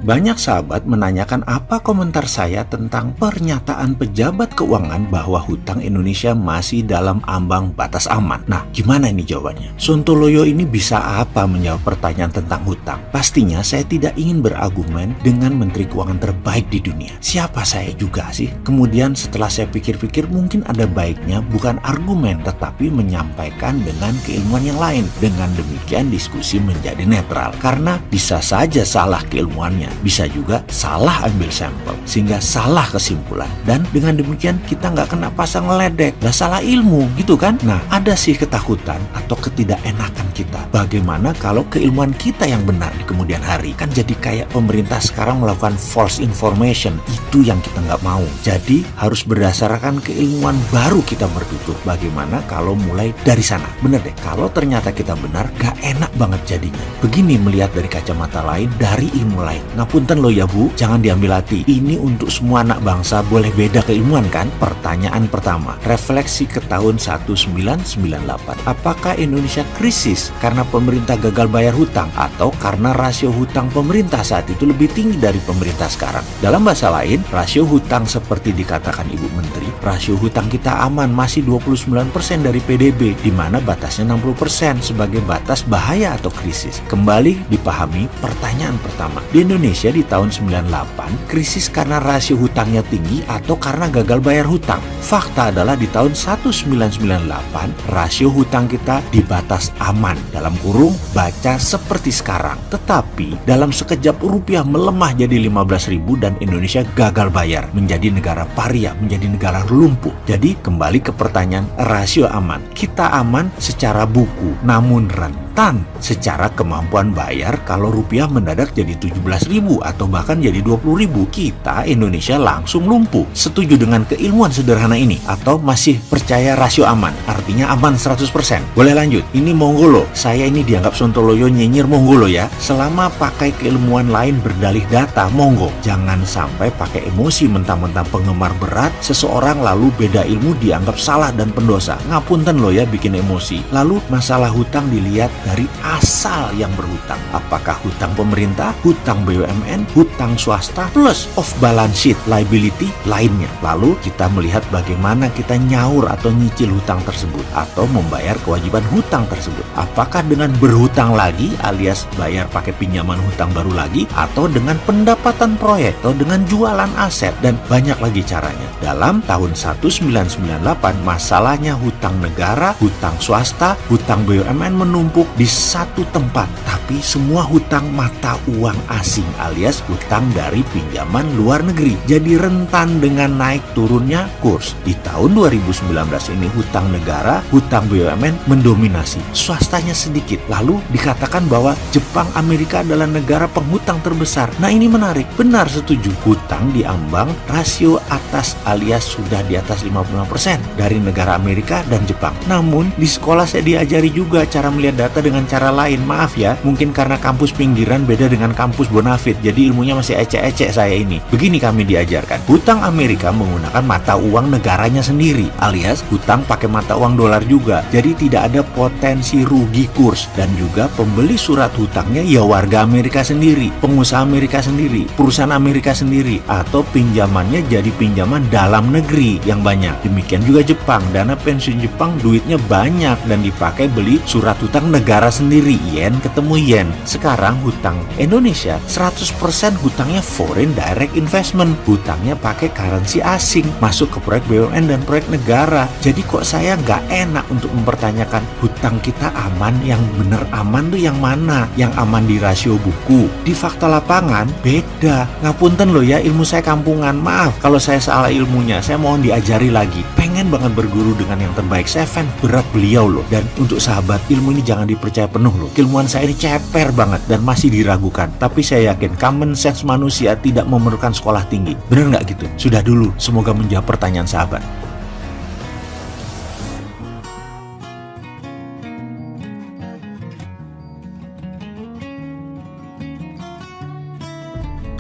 Banyak sahabat menanyakan apa komentar saya tentang pernyataan pejabat keuangan bahwa hutang Indonesia masih dalam ambang batas aman. Nah, gimana ini jawabannya? Sontoloyo ini bisa apa menjawab pertanyaan tentang hutang? Pastinya saya tidak ingin berargumen dengan Menteri Keuangan terbaik di dunia. Siapa saya juga sih? Kemudian setelah saya pikir-pikir, mungkin ada baiknya bukan argumen tetapi menyampaikan dengan keilmuan yang lain. Dengan demikian diskusi menjadi netral. Karena bisa saja salah keilmuannya, bisa juga salah ambil sampel sehingga salah kesimpulan, dan dengan demikian kita nggak kena pasang ngeledek, nggak salah ilmu gitu kan. Nah, ada sih ketakutan atau ketidakenakan kita, bagaimana kalau keilmuan kita yang benar di kemudian hari? Kan jadi kayak pemerintah sekarang melakukan false information. Itu yang kita nggak mau. Jadi harus berdasarkan keilmuan baru kita bertutur. Bagaimana kalau mulai dari sana? Bener deh, kalau ternyata kita benar, gak enak banget jadinya. Begini melihat dari kacamata lain, dari ilmu lain. Ngapunten loh ya Bu, jangan diambil hati. Ini untuk semua anak bangsa, boleh beda keilmuan kan? Pertanyaan pertama, refleksi ke tahun 1998. Apakah Indonesia krisis karena pemerintah gagal bayar hutang atau karena rasio hutang pemerintah saat itu lebih tinggi dari pemerintah sekarang? Dalam bahasa lain, rasio hutang seperti dikatakan Ibu Menteri, rasio hutang kita aman, masih 29% dari PDB, di mana batasnya 60% sebagai batas bahaya atau krisis. Kembali dipahami pertanyaan pertama. Di Indonesia di tahun 98, krisis karena rasio hutangnya tinggi atau karena gagal bayar hutang? Fakta adalah di tahun 1998, rasio hutang kita di batas aman. Dalam kurung, baca seperti sekarang. Tetapi, dalam sekejap rupiah melemah jadi 15.000 dan Indonesia gagal bayar. Menjadi negara paria, menjadi negara lumpuh. Jadi, kembali ke pertanyaan rasio aman. Kita aman secara buku, namun rentan secara kemampuan bayar kalau rupiah mendadak jadi 17.000 atau bahkan jadi 20.000. Kita Indonesia langsung lumpuh. Setuju dengan keilmuan sederhana ini atau masih percaya rasio aman? Artinya aman 100%. Boleh lanjut? Ini monggo loh. Saya ini dianggap sontoloyo nyinyir, monggo loh ya. Selama pakai keilmuan lain berdalih data, monggo. Jangan sampai pakai emosi mentang-mentang penggemar berat seseorang lalu beda ilmu dianggap salah dan pendosa. Ngapunten loh ya bikin emosi. Lalu masalah hutang dilihat dari asal yang berhutang. Apakah hutang pemerintah, hutang BUMN, hutang swasta, plus off balance sheet liability lainnya. Lalu kita melihat bagaimana kita nyaur atau nyicil hutang tersebut atau membayar kewajiban hutang tersebut. Apakah dengan berhutang lagi alias bayar pakai pinjaman hutang baru lagi, atau dengan pendapatan proyek, atau dengan jualan aset, dan banyak lagi caranya. Dalam tahun 1998, masalahnya hutang negara, hutang swasta, hutang BUMN menumpuk di satu tempat, tapi semua hutang mata uang asing alias hutang dari pinjaman luar negeri. Jadi rentan dengan naik turunnya kurs. Di tahun 2019 ini hutang negara, hutang BUMN mendominasi, swastanya sedikit. Lalu dikatakan bahwa Jepang, Amerika adalah negara penghutang terbesar. Nah, ini menarik. Benar, setuju. Hutang diambang rasio atas alias sudah di atas 55% dari negara Amerika dan Jepang. Namun di sekolah saya diajari juga cara melihat data dengan cara lain. Maaf ya, mungkin karena kampus pinggiran beda dengan kampus Bonafit, jadi ilmunya masih ecek-ecek saya ini. Begini kami diajarkan. Hutang Amerika menggunakan mata uang negaranya sendiri, alias hutang pakai mata uang dolar juga. Jadi tidak ada potensi rugi kurs, dan juga pembeli surat hutangnya ya warga Amerika sendiri, pengusaha Amerika sendiri, perusahaan Amerika sendiri, atau pinjamannya jadi pinjaman dalam negeri yang banyak. Demikian juga Jepang, dana pensiun Jepang duitnya banyak dan dipakai beli surat hutang negara sendiri, yen ketemu yen. Sekarang hutang Indonesia 100% hutangnya foreign direct investment, hutangnya pakai currency asing, masuk ke proyek BUMN dan proyek negara. Jadi kok saya nggak enak untuk mempertanyakan hutang kita aman? Yang bener aman tuh yang mana? Yang aman di rasio buku, di fakta lapangan beda. Ngapunten loh ya, ilmu saya kampungan. Maaf kalau saya salah ilmunya, saya mohon diajari lagi. Pengen banget berguru dengan yang terbaik. Saya fans berat beliau loh. Dan untuk sahabat, ilmu ini jangan dipercaya penuh loh. Keilmuan saya ini ceper banget dan masih diragukan. Tapi saya yakin common sense manusia tidak memerlukan sekolah tinggi. Bener nggak gitu? Sudah dulu, semoga menjawab pertanyaan sahabat.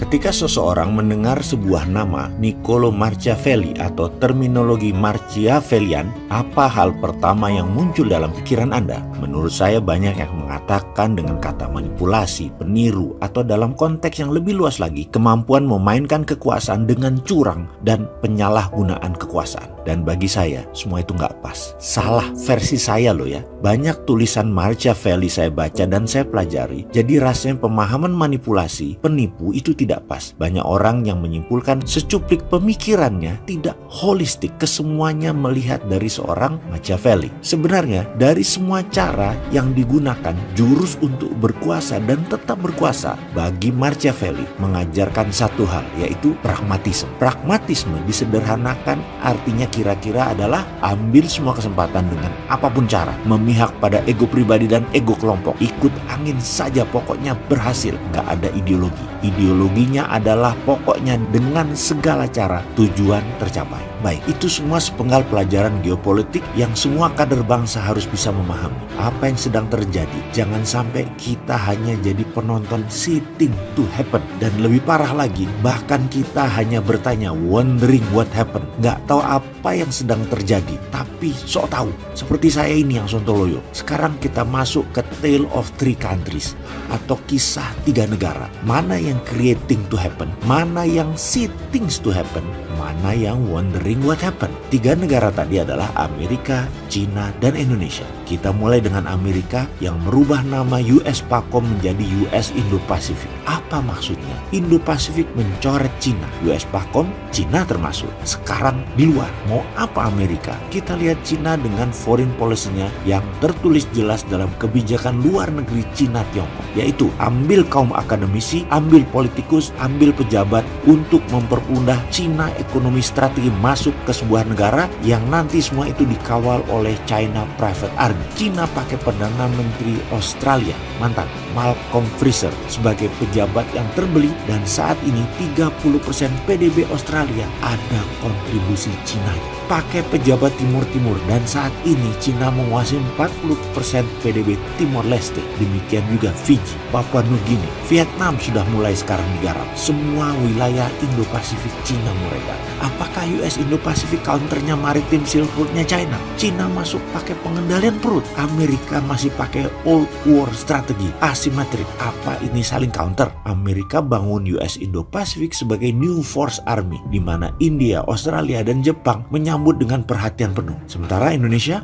Ketika seseorang mendengar sebuah nama Niccolo Machiavelli atau terminologi Machiavellian, apa hal pertama yang muncul dalam pikiran Anda? Menurut saya banyak yang mengatakan dengan kata manipulasi, peniru, atau dalam konteks yang lebih luas lagi, kemampuan memainkan kekuasaan dengan curang dan penyalahgunaan kekuasaan. Dan bagi saya, semua itu nggak pas. Salah versi saya loh ya. Banyak tulisan Machiavelli saya baca dan saya pelajari, jadi rasanya pemahaman manipulasi, penipu itu tidak pas. Banyak orang yang menyimpulkan secuplik pemikirannya tidak holistik, kesemuanya melihat dari seorang Machiavelli. Sebenarnya dari semua cara yang digunakan jurus untuk berkuasa dan tetap berkuasa, bagi Machiavelli mengajarkan satu hal, yaitu pragmatisme. Pragmatisme disederhanakan artinya kira-kira adalah ambil semua kesempatan dengan apapun cara, memihak pada ego pribadi dan ego kelompok, ikut angin saja pokoknya berhasil, gak ada ideologi. Ideologinya adalah pokoknya dengan segala cara tujuan tercapai. Baik, itu semua sepenggal pelajaran geopolitik yang semua kader bangsa harus bisa memahami. Apa yang sedang terjadi, jangan sampai kita hanya jadi penonton sitting to happen. Dan lebih parah lagi, bahkan kita hanya bertanya, wondering what happened. Gak tahu apa yang sedang terjadi, tapi sok tahu. Seperti saya ini yang sontoloyo. Sekarang kita masuk ke Tale of Three Countries atau kisah 3 negara. Mana yang creating to happen, mana yang sitting to happen, mana yang wondering what happened. 3 negara tadi adalah Amerika, China, dan Indonesia. Kita mulai dengan Amerika yang merubah nama US PACOM menjadi US Indo-Pasifik. Apa maksudnya? Indo-Pasifik mencoret China, US PACOM, China termasuk. Sekarang di luar, mau apa Amerika? Kita lihat China dengan foreign policy-nya yang tertulis jelas dalam kebijakan luar negeri China Tiongkok, yaitu ambil kaum akademisi, ambil politikus, ambil pejabat untuk mempermudah China ekonomi strategi masuk ke sebuah negara yang nanti semua itu dikawal oleh China Private Army. China pakai Perdana Menteri Australia mantan Malcolm Fraser sebagai pejabat yang terbeli, dan saat ini 30% PDB Australia ada kontribusi China. Pakai pejabat Timur-Timur, dan saat ini China menguasai 40% PDB Timor Leste. Demikian juga Fiji, Papua Nugini, Vietnam sudah mulai sekarang digarap. Semua wilayah Indo-Pasifik China mulai garap. Apakah US Indo-Pasifik counternya maritim Silk Road-nya China? China masuk pakai pengendalian perut. Amerika masih pakai Old War strategi, asimetrik. Apa ini saling counter? Amerika bangun US Indo-Pasifik sebagai New Force Army, di mana India, Australia, dan Jepang menyambut dengan perhatian penuh. Sementara Indonesia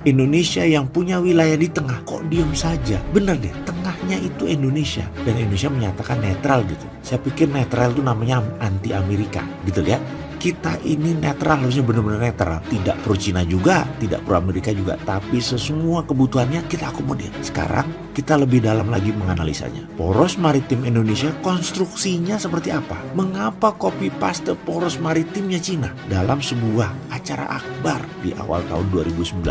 yang punya wilayah di tengah kok diam saja. Bener deh, tengahnya itu Indonesia, dan Indonesia menyatakan netral gitu. Saya pikir netral itu namanya anti Amerika gitu ya. Kita ini netral, harusnya benar-benar netral. Tidak pro Cina juga, tidak pro Amerika juga, tapi semua kebutuhannya kita akomodir. Sekarang kita lebih dalam lagi menganalisanya. Poros maritim Indonesia konstruksinya seperti apa? Mengapa copy paste poros maritimnya Cina? Dalam sebuah acara akbar di awal tahun 2019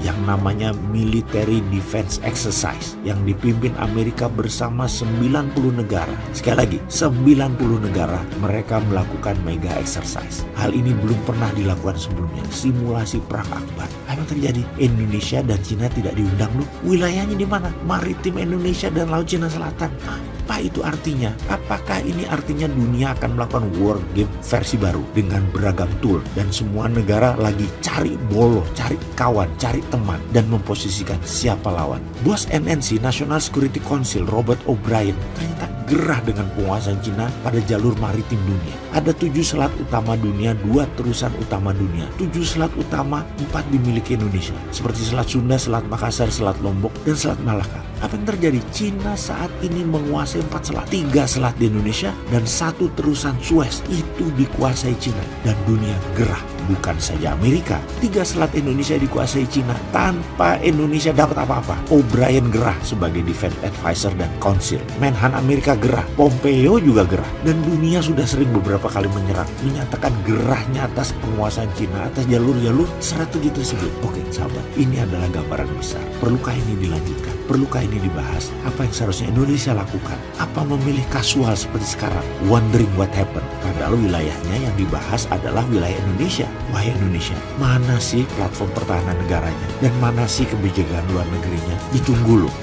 yang namanya Military Defense Exercise yang dipimpin Amerika bersama 90 negara. Sekali lagi, 90 negara mereka melakukan mega exercise. Hal ini belum pernah dilakukan sebelumnya. Simulasi perang akbar. Apa yang terjadi? Indonesia dan Cina tidak diundang loh. Wilayahnya di mana? Maritim Indonesia dan Laut Cina Selatan. Apa itu artinya? Apakah ini artinya dunia akan melakukan war game versi baru dengan beragam tool, dan semua negara lagi cari bolo, cari kawan, cari teman, dan memposisikan siapa lawan? Bos NNC National Security Council Robert O'Brien ternyata gerah dengan penguasaan Cina pada jalur maritim dunia. Ada 7 selat utama dunia, 2 terusan utama dunia. 7 selat utama, 4 dimiliki Indonesia, seperti Selat Sunda, Selat Makassar, Selat Lombok, dan Selat Malaka. Apa yang terjadi? Cina saat ini menguasai 4 selat, 3 selat di Indonesia, dan 1 terusan Suez itu dikuasai Cina, dan dunia gerah. Bukan saja Amerika, 3 selat Indonesia dikuasai Cina tanpa Indonesia dapat apa-apa. O'Brien gerah sebagai defense advisor dan counsel. Menhan Amerika gerah, Pompeo juga gerah, dan dunia sudah sering beberapa kali menyatakan gerahnya atas penguasaan Cina atas jalur-jalur strategi tersebut. Oke sahabat, ini adalah gambaran besar. Perlukah ini dilanjutkan? Perlukah ini dibahas? Apa yang seharusnya Indonesia lakukan? Apa memilih kasual seperti sekarang? Wondering what happened? Padahal wilayahnya yang dibahas adalah wilayah Indonesia. Wahai Indonesia, mana sih platform pertahanan negaranya? Dan mana sih kebijakan luar negerinya? Ditunggu loh.